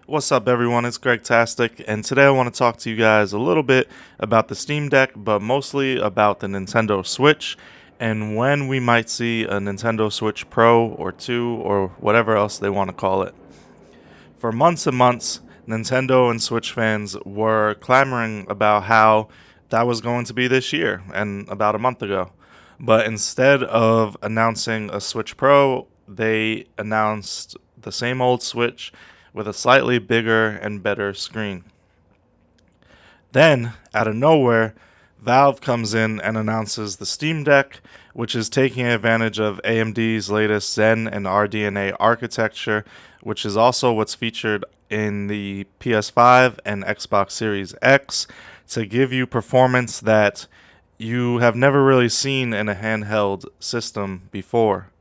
What's up, everyone? It's Greg Tastic, and today I want to talk to you guys a little bit about the Steam Deck, but mostly about the Nintendo Switch and when we might see a Nintendo Switch Pro or 2 or whatever else they want to call it. For months and months, Nintendo and Switch fans were clamoring about how that was going to be this year and about a month ago. But instead of announcing a Switch Pro, they announced the same old Switch with a slightly bigger and better screen. Then, out of nowhere, Valve comes in and announces the Steam Deck, which is taking advantage of AMD's latest Zen and RDNA architecture, which is also what's featured in the PS5 and Xbox Series X, to give you performance that you have never really seen in a handheld system before.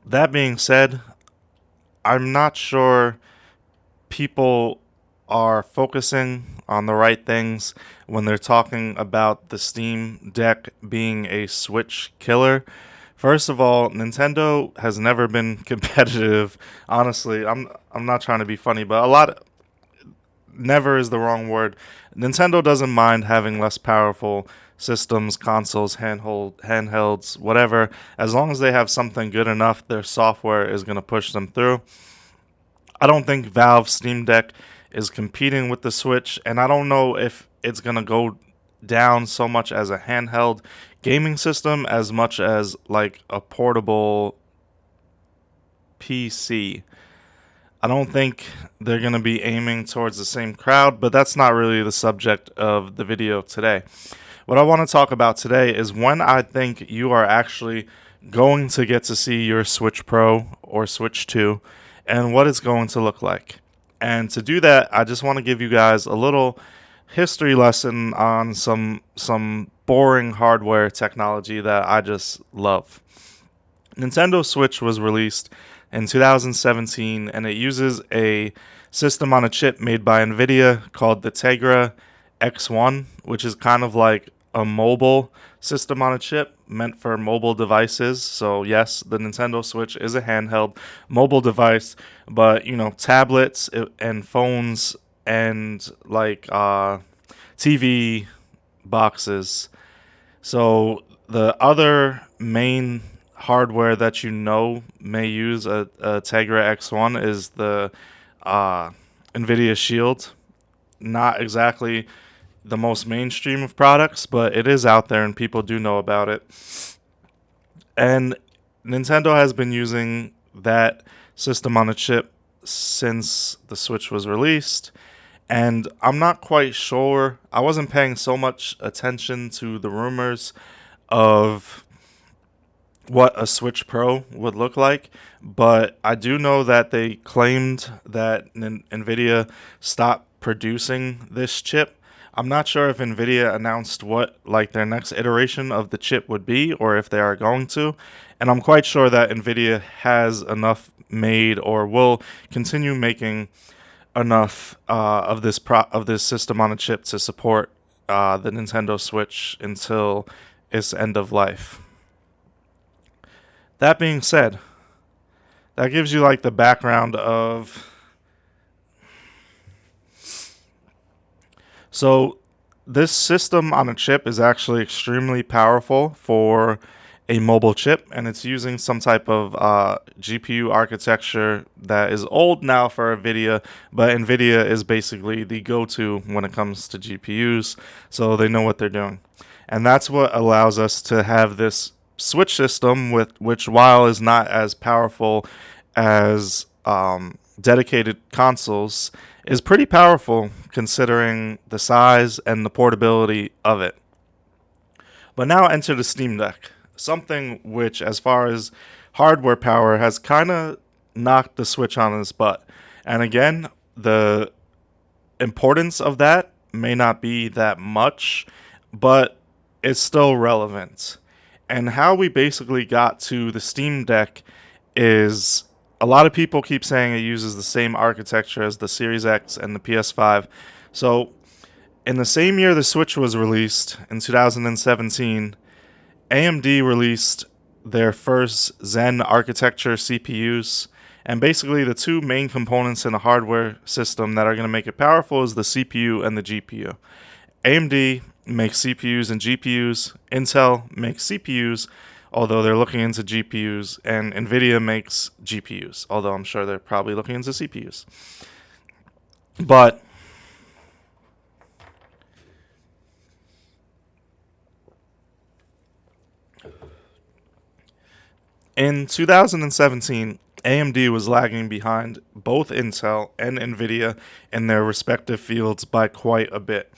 That being said, I'm not sure people are focusing on the right things when they're talking about the Steam Deck being a Switch killer. First of all, Nintendo has never been competitive. Honestly, I'm not trying to be funny, but a lot never is the wrong word. Nintendo doesn't mind having less powerful systems, consoles, handhelds, whatever. As long as they have something good enough, their software is going to push them through. I don't think Valve's Steam Deck is competing with the Switch, and I don't know if it's going to go down so much as a handheld gaming system as much as like a portable PC. I don't think they're going to be aiming towards the same crowd, but that's not really the subject of the video today. What I want to talk about today is when I think you are actually going to get to see your Switch Pro or Switch 2 and what it's going to look like. And to do that, I just want to give you guys a little history lesson on some boring hardware technology that I just love. Nintendo Switch was released in 2017, and it uses a system on a chip made by NVIDIA called the Tegra X1, which is kind of like a mobile system on a chip meant for mobile devices. So yes, the Nintendo Switch is a handheld mobile device, but tablets and phones and like TV boxes. So the other main hardware that may use a Tegra X1 is the NVIDIA Shield. Not exactly the most mainstream of products, but it is out there and people do know about it. And Nintendo has been using that system on a chip since the Switch was released. And I'm not quite sure. I wasn't paying so much attention to the rumors of what a Switch Pro would look like, but I do know that they claimed that NVIDIA stopped producing this chip. I'm not sure if NVIDIA announced what like their next iteration of the chip would be or if they are going to, and I'm quite sure that NVIDIA has enough made or will continue making enough of this system on a chip to support the Nintendo Switch until its end of life. That being said, that gives you like the background of. So, this system on a chip is actually extremely powerful for a mobile chip, and it's using some type of GPU architecture that is old now for NVIDIA, but NVIDIA is basically the go-to when it comes to GPUs, so they know what they're doing. And that's what allows us to have this Switch system, which while is not as powerful as dedicated consoles, is pretty powerful considering the size and the portability of it. But now enter the Steam Deck, something which, as far as hardware power, has kind of knocked the Switch on its butt. And again, the importance of that may not be that much, but it's still relevant. And how we basically got to the Steam Deck is a lot of people keep saying it uses the same architecture as the Series X and the PS5. So, in the same year the Switch was released, in 2017, AMD released their first Zen architecture CPUs, And basically, the two main components in a hardware system that are going to make it powerful is the CPU and the GPU. AMD makes CPUs and GPUs. Intel makes CPUs, although they're looking into GPUs. And NVIDIA makes GPUs, although I'm sure they're probably looking into CPUs. But in 2017, AMD was lagging behind both Intel and NVIDIA in their respective fields by quite a bit.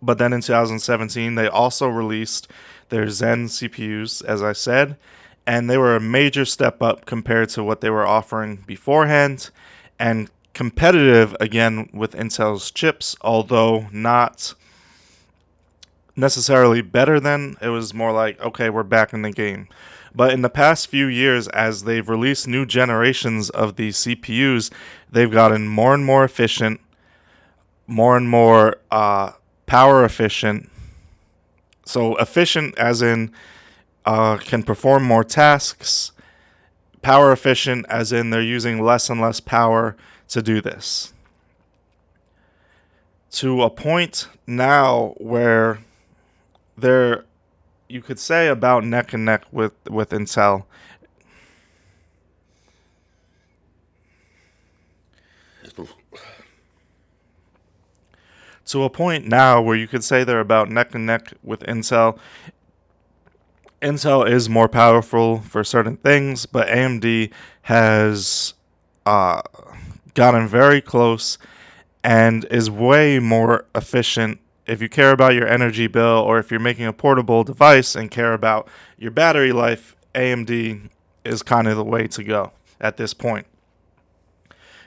But then in 2017, they also released their Zen CPUs, as I said, and they were a major step up compared to what they were offering beforehand, and competitive again with Intel's chips, although not necessarily better than. It was more like, okay, we're back in the game. But in the past few years, as they've released new generations of these CPUs, they've gotten more and more efficient, more and more power efficient. So efficient as in can perform more tasks. Power efficient as in they're using less and less power to do this. To a point now where they're, you could say, about neck and neck with Intel. To a point now where you could say they're about neck and neck with Intel. Intel is more powerful for certain things, but AMD has gotten very close and is way more efficient. If you care about your energy bill, or if you're making a portable device and care about your battery life, AMD is kind of the way to go at this point.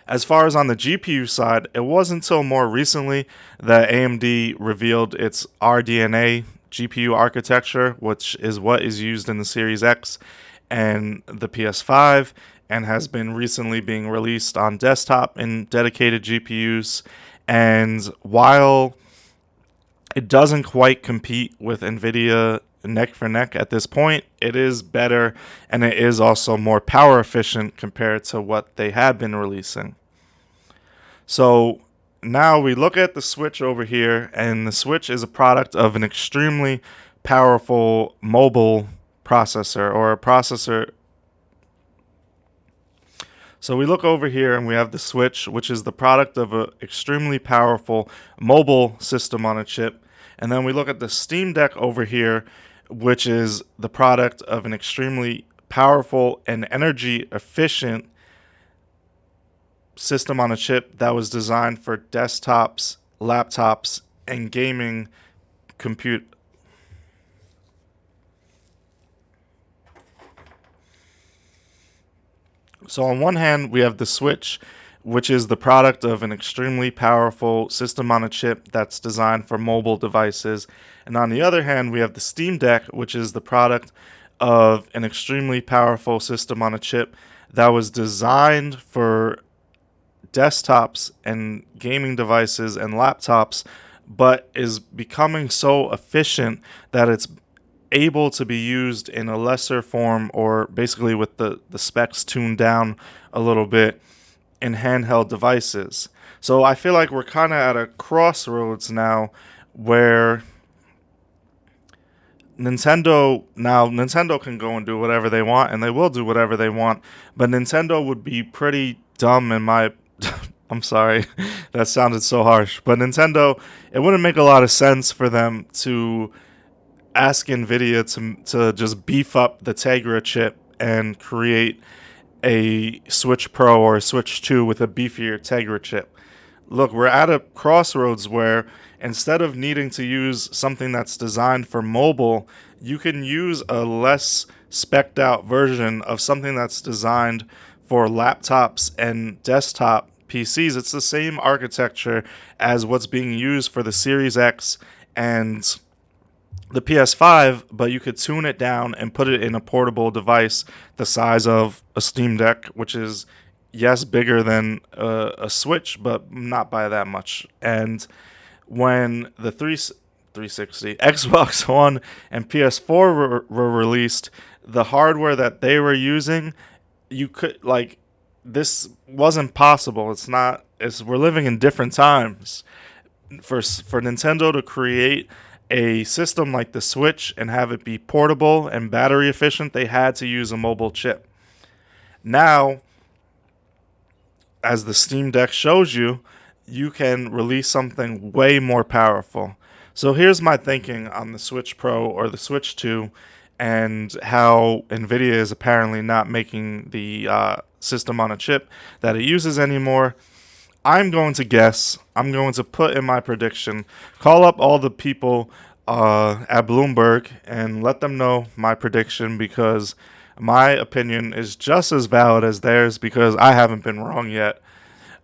As far as on the GPU side, it wasn't until more recently that AMD revealed its RDNA GPU architecture, which is what is used in the Series X and the PS5, and has been recently being released on desktop in dedicated GPUs. And while it doesn't quite compete with NVIDIA neck for neck at this point, it is better, and it is also more power efficient compared to what they have been releasing. So now we look at the Switch over here, and the Switch is a product of an extremely powerful mobile processor, or a processor. So we look over here and we have the Switch, which is the product of an extremely powerful mobile system on a chip. And then we look at the Steam Deck over here, which is the product of an extremely powerful and energy efficient system on a chip that was designed for desktops, laptops, and gaming compute. So on one hand, we have the Switch, which is the product of an extremely powerful system on a chip that's designed for mobile devices. And on the other hand, we have the Steam Deck, which is the product of an extremely powerful system on a chip that was designed for desktops and gaming devices and laptops, but is becoming so efficient that it's able to be used in a lesser form, or basically with the specs tuned down a little bit, in handheld devices. So I feel like we're kind of at a crossroads now where Nintendo can go and do whatever they want, and they will do whatever they want, but Nintendo would be pretty dumb in my I'm sorry, that sounded so harsh, but Nintendo, it wouldn't make a lot of sense for them to ask NVIDIA to just beef up the Tegra chip and create a Switch Pro or a Switch 2 with a beefier Tegra chip. Look, we're at a crossroads where instead of needing to use something that's designed for mobile, you can use a less spec'd out version of something that's designed for laptops and desktop PCs. It's the same architecture as what's being used for the Series X and the PS5, but you could tune it down and put it in a portable device the size of a Steam Deck, which is, yes, bigger than a Switch, but not by that much. And when the 360, Xbox One, and PS4 were released, the hardware that they were using, you could, like, this wasn't possible. It's not. We're living in different times. For Nintendo to create a system like the Switch and have it be portable and battery efficient, they had to use a mobile chip. Now, as the Steam Deck shows you, you can release something way more powerful. So here's my thinking on the Switch Pro or the Switch 2 and how NVIDIA is apparently not making the system on a chip that it uses anymore. I'm going to guess, I'm going to put in my prediction, call up all the people at Bloomberg and let them know my prediction, because my opinion is just as valid as theirs, because I haven't been wrong yet.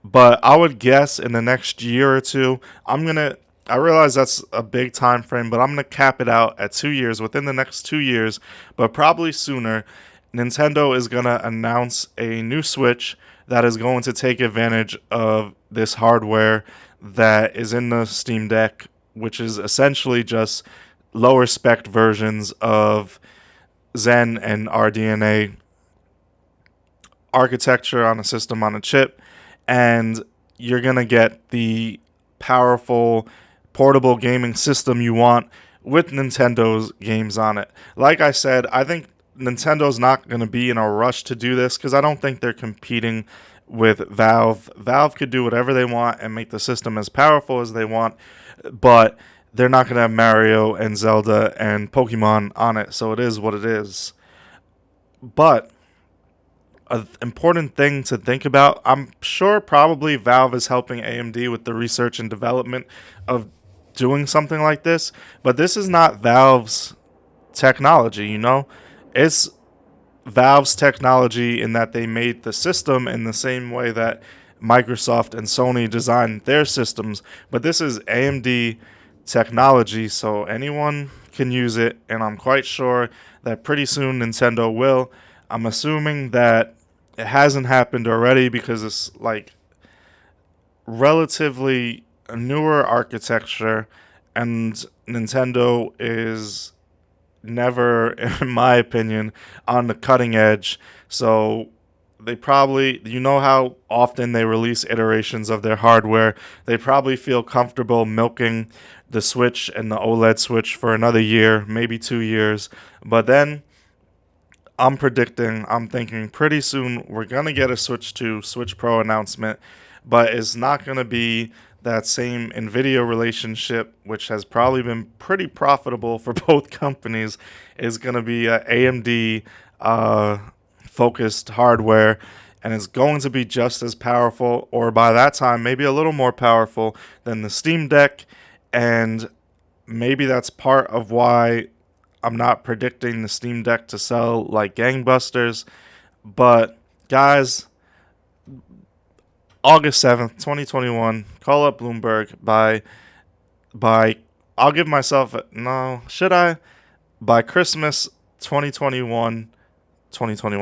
But I would guess in the next year or two, I realize that's a big time frame, but I'm going to cap it out at 2 years, within the next 2 years, but probably sooner. Nintendo is going to announce a new Switch that is going to take advantage of this hardware that is in the Steam Deck, which is essentially just lower spec versions of Zen and RDNA architecture on a system on a chip, and you're going to get the powerful portable gaming system you want with Nintendo's games on it. Like I said, I think Nintendo's not going to be in a rush to do this, because I don't think they're competing with Valve. Valve could do whatever they want and make the system as powerful as they want, but they're not going to have Mario and Zelda and Pokemon on it, so it is what it is. But an important thing to think about, I'm sure probably Valve is helping AMD with the research and development of doing something like this, but this is not Valve's technology, you know? It's Valve's technology in that they made the system in the same way that Microsoft and Sony designed their systems, but this is AMD technology, so anyone can use it, and I'm quite sure that pretty soon Nintendo will. I'm assuming that it hasn't happened already, because it's like relatively a newer architecture, and Nintendo is never, in my opinion, on the cutting edge. So they probably, you know how often they release iterations of their hardware, they probably feel comfortable milking the Switch and the OLED Switch for another year, maybe 2 years. But then I'm thinking pretty soon we're going to get a Switch 2, Switch Pro announcement, but it's not going to be that same NVIDIA relationship, which has probably been pretty profitable for both companies. Is going to be a AMD focused hardware, and it's going to be just as powerful, or by that time, maybe a little more powerful than the Steam Deck, and maybe that's part of why I'm not predicting the Steam Deck to sell like gangbusters. But guys, August 7th, 2021, call up Bloomberg by I'll give myself no, should I? By Christmas 2021,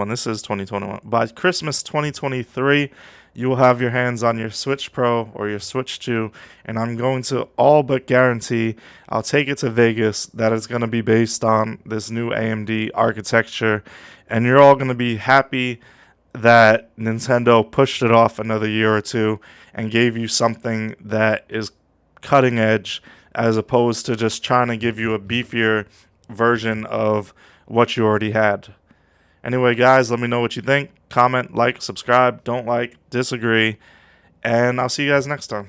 this is 2021. By Christmas 2023, you will have your hands on your Switch Pro or your Switch 2, and I'm going to all but guarantee, I'll take it to Vegas, that it's going to be based on this new AMD architecture, and you're all going to be happy that Nintendo pushed it off another year or two and gave you something that is cutting edge, as opposed to just trying to give you a beefier version of what you already had. Anyway, guys, let me know what you think. Comment, like, subscribe, don't like, disagree, and I'll see you guys next time.